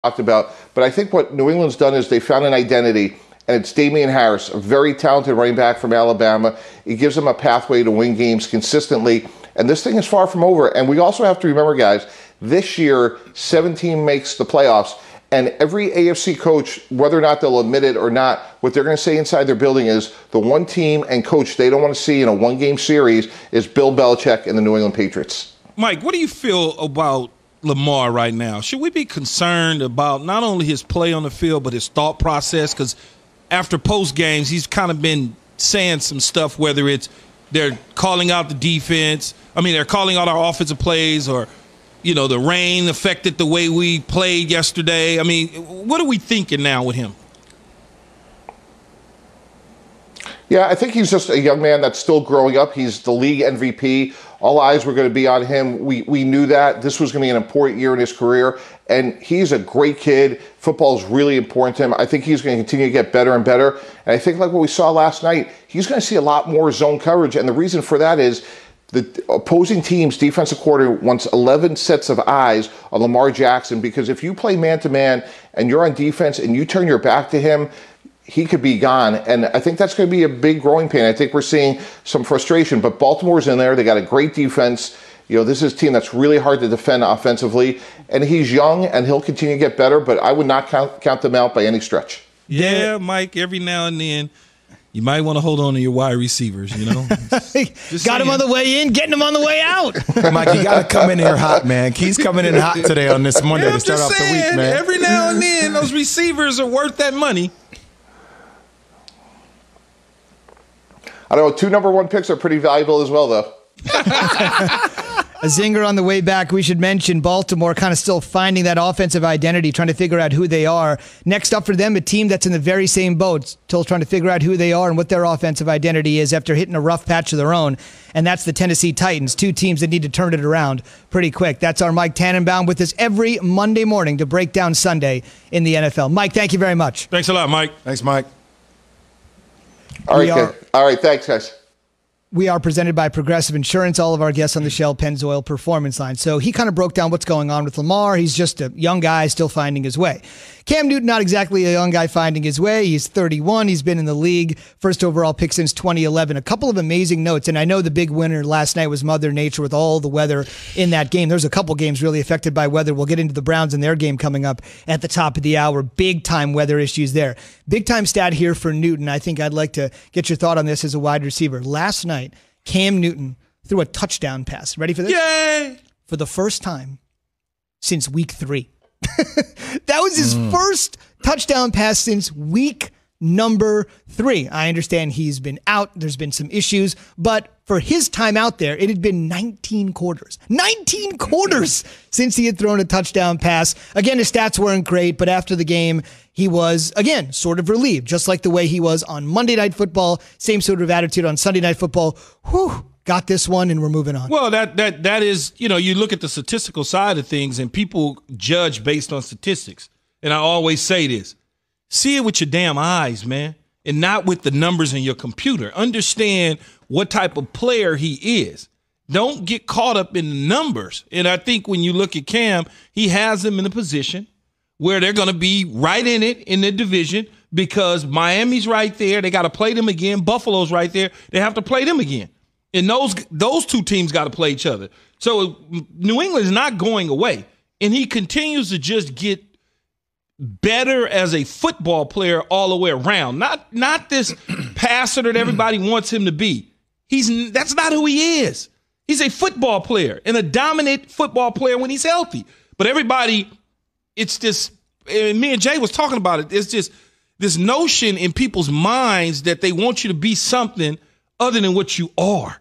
talked about. But I think what New England's done is they found an identity, and it's Damian Harris, a very talented running back from Alabama. It gives them a pathway to win games consistently, and this thing is far from over. And we also have to remember, guys, this year, 17 makes the playoffs, and every AFC coach, whether or not they'll admit it or not, what they're going to say inside their building is the one team and coach they don't want to see in a one-game series is Bill Belichick and the New England Patriots. Mike, what do you feel about Lamar right now? Should we be concerned about not only his play on the field but his thought process? Because after post games, he's kind of been saying some stuff, whether it's they're calling out the defense. They're calling out our offensive plays, or, the rain affected the way we played yesterday. What are we thinking now with him? Yeah, I think he's just a young man that's still growing up. He's the league MVP. All eyes were going to be on him. We knew that. This was going to be an important year in his career, and he's a great kid. Football is really important to him. I think he's going to continue to get better and better, and I think like what we saw last night, he's going to see a lot more zone coverage, and the reason for that is the opposing team's defensive coordinator wants 11 sets of eyes on Lamar Jackson, because if you play man-to-man and you're on defense and you turn your back to him, he could be gone. And I think that's going to be a big growing pain. I think we're seeing some frustration, but Baltimore's in there. They got a great defense. This is a team that's really hard to defend offensively, and he's young and he'll continue to get better, but I would not count them out by any stretch. Yeah, Mike, every now and then you might want to hold on to your wide receivers, Got him on the way in, getting him on the way out. Mike, you got to come in here hot, man. He's coming in hot today on this Monday to start off the week, man. Every now and then those receivers are worth that money. I don't know, 2 number 1 picks are pretty valuable as well, though. A zinger on the way back. We should mention Baltimore kind of still finding that offensive identity, trying to figure out who they are. Next up for them, a team that's in the very same boat, still trying to figure out who they are and what their offensive identity is after hitting a rough patch of their own, and that's the Tennessee Titans, 2 teams that need to turn it around pretty quick. That's our Mike Tannenbaum with us every Monday morning to break down Sunday in the NFL. Mike, thank you very much. Thanks a lot, Mike. Thanks, Mike. All right, thanks, guys. We are presented by Progressive Insurance. All of our guests on the Shell Pennzoil Performance Line. So he kind of broke down what's going on with Lamar. He's just a young guy still finding his way. Cam Newton, not exactly a young guy finding his way. He's 31. He's been in the league. First overall pick since 2011. A couple of amazing notes. And I know the big winner last night was Mother Nature with all the weather in that game. There's a couple games really affected by weather. We'll get into the Browns and their game coming up at the top of the hour. Big time weather issues there. Big time stat here for Newton. I think I'd like to get your thought on this as a wide receiver. Last night, Cam Newton threw a touchdown pass. Ready for this? Yay! For the first time since week 3. That was his first touchdown pass since week number 3. I understand he's been out. There's been some issues. But for his time out there, it had been 19 quarters. 19 quarters since he had thrown a touchdown pass. Again, his stats weren't great, but after the game, he was, again, sort of relieved, just like the way he was on Monday Night Football. Same sort of attitude on Sunday Night Football. Whew, got this one, and we're moving on. Well, that is, you look at the statistical side of things, and people judge based on statistics. And I always say this, see it with your damn eyes, man, and not with the numbers in your computer. Understand what type of player he is. Don't get caught up in the numbers. And I think when you look at Cam, he has them in a position where they're going to be right in it in the division, because Miami's right there. They got to play them again. Buffalo's right there. They have to play them again. And those 2 teams got to play each other. So New England's not going away. And he continues to just get better as a football player all the way around. Not this passer that everybody wants him to be. That's not who he is. He's a football player and a dominant football player when he's healthy. But everybody, it's just, and me and Jay was talking about it, it's just this notion in people's minds that they want you to be something other than what you are.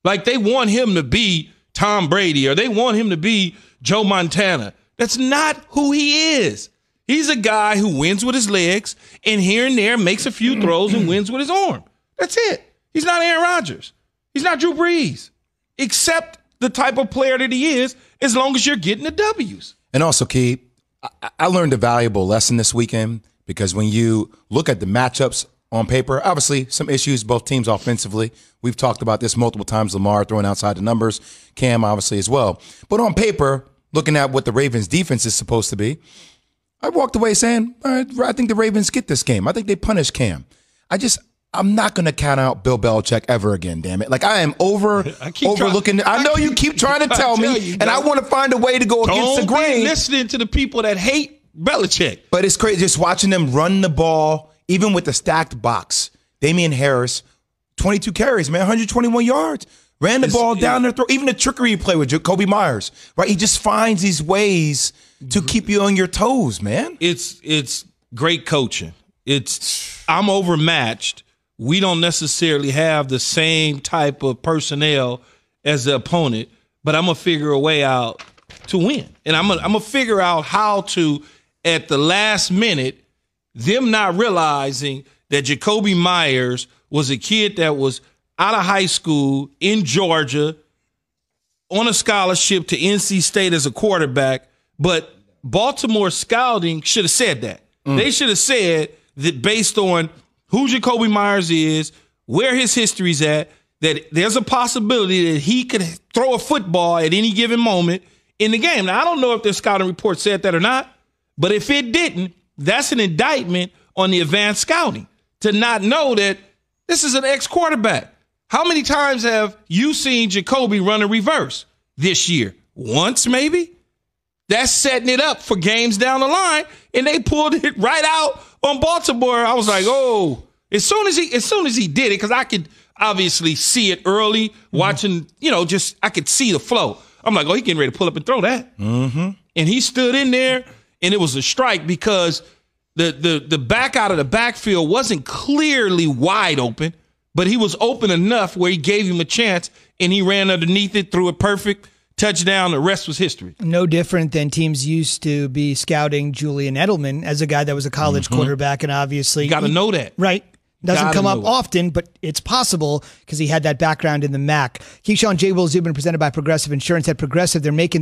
Like they want him to be Tom Brady or they want him to be Joe Montana. That's not who he is. He's a guy who wins with his legs and here and there makes a few throws and wins with his arm. That's it. He's not Aaron Rodgers. He's not Drew Brees. Accept the type of player that he is as long as you're getting the W's. And also, Key, I learned a valuable lesson this weekend, because when you look at the matchups on paper, obviously some issues, both teams offensively. We've talked about this multiple times, Lamar throwing outside the numbers, Cam obviously as well. But on paper, looking at what the Ravens defense is supposed to be, I walked away saying, all right, I think the Ravens get this game. I think they punish Cam. I'm not going to count out Bill Belichick ever again, damn it. Like, I am overlooking. I know you keep trying to tell me, and I want to find a way to go against the grain. Listening to the people that hate Belichick. But it's crazy just watching them run the ball, even with the stacked box. Damian Harris, 22 carries, man, 121 yards. Ran the ball down their throat. Even the trickery you play with Jacoby Myers, right? He just finds these ways to keep you on your toes, man. It's great coaching. I'm overmatched. We don't necessarily have the same type of personnel as the opponent, but I'm going to figure a way out to win. And I'm going to figure out how to, at the last minute, them not realizing that Jacoby Myers was a kid that was out of high school in Georgia on a scholarship to NC State as a quarterback, but Baltimore scouting should have said that. They should have said that based on who Jacoby Myers is, where his history's at, that there's a possibility that he could throw a football at any given moment in the game. Now, I don't know if their scouting report said that or not, but if it didn't, that's an indictment on the advanced scouting to not know that this is an ex-quarterback. How many times have you seen Jacoby run a reverse this year? Once, maybe? That's setting it up for games down the line, and they pulled it right out on Baltimore. I was like, oh, as soon as he did it, because I could obviously see it early, watching, I could see the flow. I'm like, oh, he's getting ready to pull up and throw that. Mm-hmm. And he stood in there, and it was a strike because the back out of the backfield wasn't clearly wide open, but he was open enough where he gave him a chance, and he ran underneath it, threw it perfect. Touchdown, the rest was history. No different than teams used to be scouting Julian Edelman as a guy that was a college quarterback, and obviously you got to know that. Right. Doesn't come up often, but it's possible because he had that background in the MAC. Keyshawn, J. Will Zubin, presented by Progressive Insurance. At Progressive, they're making